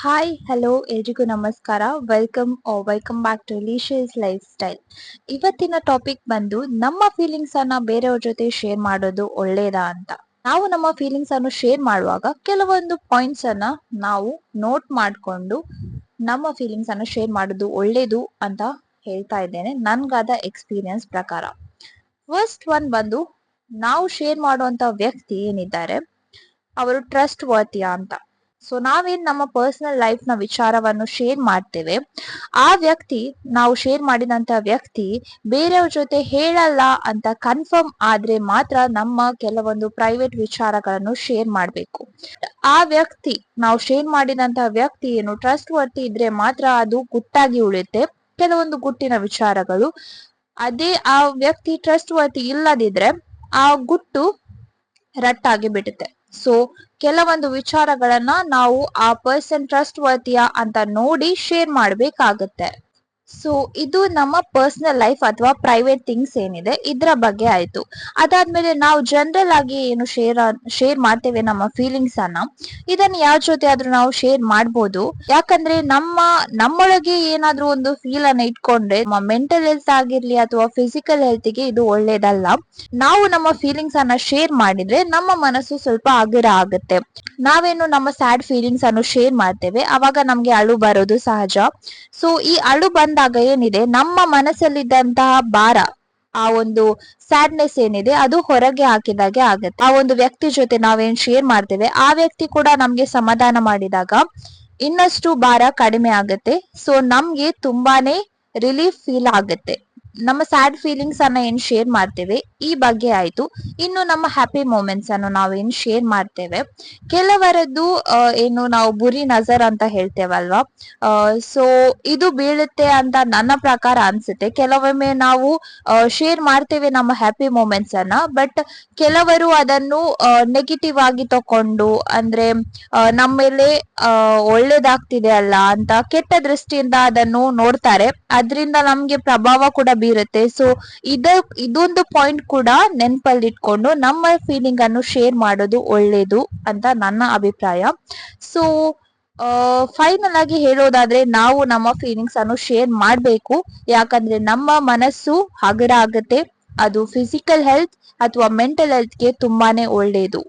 Hi hello ಎಲ್ರಿಗೂ ನಮಸ್ಕಾರ. Welcome back to Leeshas lifestyle. ಇವತ್ತಿನ ಟಾಪಿಕ್ ಬಂದು ನಮ್ಮ ಫೀಲಿಂಗ್ಸ್ ಅನ್ನ ಬೇರೆಯವ್ರ ಜೊತೆ ಶೇರ್ ಮಾಡೋದು ಒಳ್ಳೇದಾ ಅಂತ. ನಾವು ನಮ್ಮ ಫೀಲಿಂಗ್ಸ್ ಅನ್ನು ಶೇರ್ ಮಾಡುವಾಗ ಕೆಲವೊಂದು ಪಾಯಿಂಟ್ಸ್ ಅನ್ನ ನಾವು ನೋಟ್ ಮಾಡಿಕೊಂಡು ನಮ್ಮ ಫೀಲಿಂಗ್ಸ್ ಅನ್ನು ಶೇರ್ ಮಾಡೋದು ಒಳ್ಳೇದು ಅಂತ ಹೇಳ್ತಾ ಇದ್ದೇನೆ, ನನ್ಗಾದ ಎಕ್ಸ್ಪೀರಿಯನ್ಸ್ ಪ್ರಕಾರ. ಫಸ್ಟ್ ಒನ್ ಬಂದು, ನಾವು ಶೇರ್ ಮಾಡುವಂತ ವ್ಯಕ್ತಿ ಏನಿದ್ದಾರೆ ಅವರು ಟ್ರಸ್ಟ್ ವರ್ತಿಯಾ ಅಂತ. ಸೊ ನಾವೇನ್ ನಮ್ಮ ಪರ್ಸನಲ್ ಲೈಫ್ ನ ವಿಚಾರವನ್ನು ಶೇರ್ ಮಾಡ್ತೇವೆ, ಆ ವ್ಯಕ್ತಿ, ನಾವು ಶೇರ್ ಮಾಡಿದಂತ ವ್ಯಕ್ತಿ ಬೇರೆಯವ್ರ ಜೊತೆ ಹೇಳಲ್ಲ ಅಂತ ಕನ್ಫರ್ಮ್ ಆದ್ರೆ ಮಾತ್ರ ನಮ್ಮ ಕೆಲವೊಂದು ಪ್ರೈವೇಟ್ ವಿಚಾರಗಳನ್ನು ಶೇರ್ ಮಾಡ್ಬೇಕು. ಆ ವ್ಯಕ್ತಿ, ನಾವು ಶೇರ್ ಮಾಡಿದಂತ ವ್ಯಕ್ತಿ ಏನು ಟ್ರಸ್ಟ್ ವರ್ತಿ ಇದ್ರೆ ಮಾತ್ರ ಅದು ಗುಟ್ಟಾಗಿ ಉಳಿಯುತ್ತೆ. ಕೆಲವೊಂದು ಗುಟ್ಟಿನ ವಿಚಾರಗಳು, ಅದೇ ಆ ವ್ಯಕ್ತಿ ಟ್ರಸ್ಟ್ ವರ್ತಿ ಇಲ್ಲದಿದ್ರೆ ಆ ಗುಟ್ಟು ರಟ್ಟಾಗಿ ಬಿಡುತ್ತೆ. ಸೊ ಕೆಲವೊಂದು ವಿಚಾರಗಳನ್ನ ನಾವು ಆ ಪರ್ಸನ್ ಟ್ರಸ್ಟ್ ವರ್ತಿಯಾ ಅಂತ ನೋಡಿ ಶೇರ್ ಮಾಡ್ಬೇಕಾಗತ್ತೆ. ಸೊ ಇದು ನಮ್ಮ ಪರ್ಸನಲ್ ಲೈಫ್ ಅಥವಾ ಪ್ರೈವೇಟ್ ಥಿಂಗ್ಸ್ ಏನಿದೆ ಇದ್ರ ಬಗ್ಗೆ ಆಯ್ತು. ಅದಾದ್ಮೇಲೆ ನಾವು ಜನರಲ್ ಆಗಿ ಏನು ಶೇರ್ ಮಾಡ್ತೇವೆ ನಮ್ಮ ಫೀಲಿಂಗ್ಸ್ ಅನ್ನ, ಇದನ್ನ ಯಾರ ಜೊತೆ ಆದ್ರೂ ನಾವು ಶೇರ್ ಮಾಡ್ಬೋದು. ಯಾಕಂದ್ರೆ ನಮ್ಮೊಳಗೆ ಏನಾದ್ರೂ ಒಂದು ಫೀಲ್ ಅನ್ನ ಇಟ್ಕೊಂಡ್ರೆ ನಮ್ಮ ಮೆಂಟಲ್ ಹೆಲ್ತ್ ಆಗಿರ್ಲಿ ಅಥವಾ ಫಿಸಿಕಲ್ ಹೆಲ್ತ್ ಗೆ ಇದು ಒಳ್ಳೇದಲ್ಲ. ನಾವು ನಮ್ಮ ಫೀಲಿಂಗ್ಸ್ ಅನ್ನ ಶೇರ್ ಮಾಡಿದ್ರೆ ನಮ್ಮ ಮನಸ್ಸು ಸ್ವಲ್ಪ ಹಗುರ ಆಗುತ್ತೆ. ನಾವೇನು ನಮ್ಮ ಸ್ಯಾಡ್ ಫೀಲಿಂಗ್ಸ್ ಅನ್ನು ಶೇರ್ ಮಾಡ್ತೇವೆ, ಅವಾಗ ನಮ್ಗೆ ಅಳು ಬರೋದು ಸಹಜ. ಸೊ ಈ ಅಳು ಬಂದಾಗ ಏನಿದೆ, ನಮ್ಮ ಮನಸ್ಸಲ್ಲಿದ್ದಂತಹ ಭಾರ, ಆ ಒಂದು ಸ್ಯಾಡ್ನೆಸ್ ಏನಿದೆ ಅದು ಹೊರಗೆ ಹಾಕಿದಾಗೆ ಆಗತ್ತೆ. ಆ ಒಂದು ವ್ಯಕ್ತಿ ಜೊತೆ ನಾವೇನ್ ಶೇರ್ ಮಾಡ್ತೇವೆ ಆ ವ್ಯಕ್ತಿ ಕೂಡ ನಮ್ಗೆ ಸಮಾಧಾನ ಮಾಡಿದಾಗ ಇನ್ನಷ್ಟು ಭಾರ ಕಡಿಮೆ ಆಗುತ್ತೆ. ಸೊ ನಮ್ಗೆ ತುಂಬಾನೇ ರಿಲೀಫ್ ಫೀಲ್ ಆಗುತ್ತೆ. ನಮ್ಮ ಸ್ಯಾಡ್ ಫೀಲಿಂಗ್ಸ್ ಅನ್ನ ಏನ್ ಶೇರ್ ಮಾಡ್ತೇವೆ ಈ ಬಗ್ಗೆ ಆಯ್ತು. ಇನ್ನು ನಮ್ಮ ಹ್ಯಾಪಿ ಮೂಮೆಂಟ್ಸ್ ಅನ್ನು ನಾವೇನ್ ಶೇರ್ ಮಾಡ್ತೇವೆ, ಕೆಲವರದ್ದು ಏನು ನಾವು ಬುರಿ ನಜರ್ ಅಂತ ಹೇಳ್ತೇವಲ್ವಾ, ಸೊ ಇದು ಬೀಳುತ್ತೆ ಅಂತ ನನ್ನ ಪ್ರಕಾರ ಅನ್ಸುತ್ತೆ. ಕೆಲವೊಮ್ಮೆ ನಾವು ಶೇರ್ ಮಾಡ್ತೇವೆ ನಮ್ಮ ಹ್ಯಾಪಿ ಮೂಮೆಂಟ್ಸ್ ಅನ್ನ, ಬಟ್ ಕೆಲವರು ಅದನ್ನು ನೆಗೆಟಿವ್ ಆಗಿ ತಕೊಂಡು, ಅಂದ್ರೆ ನಮ್ಮ ಮೇಲೆ ಒಳ್ಳೇದಾಗ್ತಿದೆ ಅಲ್ಲ ಅಂತ ಕೆಟ್ಟ ದೃಷ್ಟಿಯಿಂದ ಅದನ್ನು ನೋಡ್ತಾರೆ. ಅದರಿಂದ ನಮ್ಗೆ ಪ್ರಭಾವ ಕೂಡ ಬೀರುತ್ತೆ. ಸೊ ಇದೊಂದು ಪಾಯಿಂಟ್ ಕೂಡ ನೆನಪಲ್ಲಿ ಇಟ್ಕೊಂಡು ನಮ್ಮ ಫೀಲಿಂಗ್ ಅನ್ನು ಶೇರ್ ಮಾಡೋದು ಒಳ್ಳೇದು ಅಂತ ನನ್ನ ಅಭಿಪ್ರಾಯ. ಸೊ ಫೈನಲ್ ಆಗಿ ಹೇಳೋದಾದ್ರೆ, ನಾವು ನಮ್ಮ ಫೀಲಿಂಗ್ಸ್ ಅನ್ನು ಶೇರ್ ಮಾಡ್ಬೇಕು. ಯಾಕಂದ್ರೆ ನಮ್ಮ ಮನಸ್ಸು ಹಗುರ ಆಗುತ್ತೆ, ಅದು ಫಿಸಿಕಲ್ ಹೆಲ್ತ್ ಅಥವಾ ಮೆಂಟಲ್ ಹೆಲ್ತ್ ಗೆ ತುಂಬಾನೇ ಒಳ್ಳೇದು.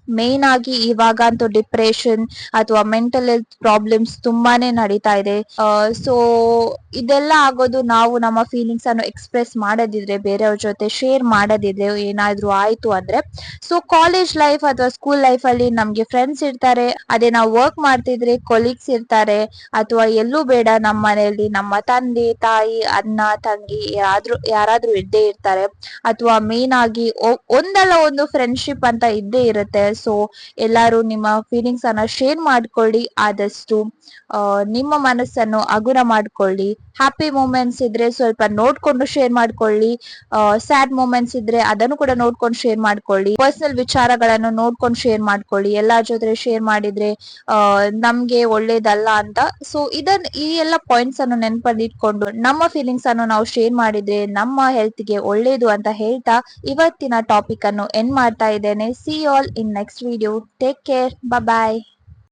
ಮೇನ್ ಆಗಿ ಇವಾಗಂತೂ ಡಿಪ್ರೆಷನ್ ಅಥವಾ ಮೆಂಟಲ್ ಹೆಲ್ತ್ ಪ್ರಾಬ್ಲಮ್ಸ್ ತುಂಬಾನೇ ನಡೀತಾ ಇದೆ. ಸೊ ಇದೆಲ್ಲ ಆಗೋದು ನಾವು ನಮ್ಮ ಫೀಲಿಂಗ್ಸ್ ಅನ್ನು ಎಕ್ಸ್ಪ್ರೆಸ್ ಮಾಡದಿದ್ರೆ, ಬೇರೆಯವ್ರ ಜೊತೆ ಶೇರ್ ಮಾಡದಿದ್ರೆ ಏನಾದ್ರೂ ಆಯ್ತು ಅಂದ್ರೆ. ಸೊ ಕಾಲೇಜ್ ಲೈಫ್ ಅಥವಾ ಸ್ಕೂಲ್ ಲೈಫ್ ಅಲ್ಲಿ ನಮ್ಗೆ ಫ್ರೆಂಡ್ಸ್ ಇರ್ತಾರೆ, ಅದೇ ನಾವು ವರ್ಕ್ ಮಾಡ್ತಿದ್ರೆ ಕೊಲೀಗ್ಸ್ ಇರ್ತಾರೆ, ಅಥವಾ ಎಲ್ಲೂ ಬೇಡ ನಮ್ಮ ಮನೆಯಲ್ಲಿ ನಮ್ಮ ತಂದೆ ತಾಯಿ ಅಣ್ಣ ತಂಗಿ ಯಾರಾದ್ರೂ ಇದ್ದೇ ಇರ್ತಾರೆ. ಅಥವಾ ಮೇನ್ ಆಗಿ ಒಂದಲ್ಲ ಒಂದು ಫ್ರೆಂಡ್ಶಿಪ್ ಅಂತ ಇದ್ದೇ ಇರುತ್ತೆ. ಸೊ ಎಲ್ಲಾರು ನಿಮ್ಮ ಫೀಲಿಂಗ್ಸ್ ಅನ್ನ ಶೇರ್ ಮಾಡ್ಕೊಳ್ಳಿ. ಆದಷ್ಟು ನಿಮ್ಮ ಮನಸ್ಸನ್ನು ಹಗುರ ಮಾಡ್ಕೊಳ್ಳಿ. ಹ್ಯಾಪಿ ಮೂಮೆಂಟ್ಸ್ ಇದ್ರೆ ಸ್ವಲ್ಪ ನೋಡ್ಕೊಂಡು ಶೇರ್ ಮಾಡ್ಕೊಳ್ಳಿ. ಸ್ಯಾಡ್ ಮೂಮೆಂಟ್ಸ್ ಇದ್ರೆ ಅದನ್ನು ಕೂಡ ನೋಡ್ಕೊಂಡು ಶೇರ್ ಮಾಡ್ಕೊಳ್ಳಿ. ಪರ್ಸನಲ್ ವಿಚಾರಗಳನ್ನು ನೋಡ್ಕೊಂಡು ಶೇರ್ ಮಾಡ್ಕೊಳ್ಳಿ. ಎಲ್ಲಾರ ಜೊತೆ ಶೇರ್ ಮಾಡಿದ್ರೆ ನಮ್ಗೆ ಒಳ್ಳೇದಲ್ಲ ಅಂತ. ಸೊ ಈ ಎಲ್ಲ ಪಾಯಿಂಟ್ಸ್ ಅನ್ನು ನೆನಪಲ್ಲಿ ಇಟ್ಕೊಂಡು ನಮ್ಮ ಫೀಲಿಂಗ್ಸ್ ಅನ್ನು ನಾವು ಶೇರ್ ಮಾಡಿದ್ರೆ ನಮ್ಮ ಹೆಲ್ತ್ ಗೆ ಒಳ್ಳೇದು ಅಂತ ಹೇಳ್ತಾ ಇವತ್ತಿನ ಟಾಪಿಕ್ ಅನ್ನು ಎಂಡ್ ಮಾಡ್ತಾ ಇದ್ದೇನೆ. See all in next video. Take care. Bye.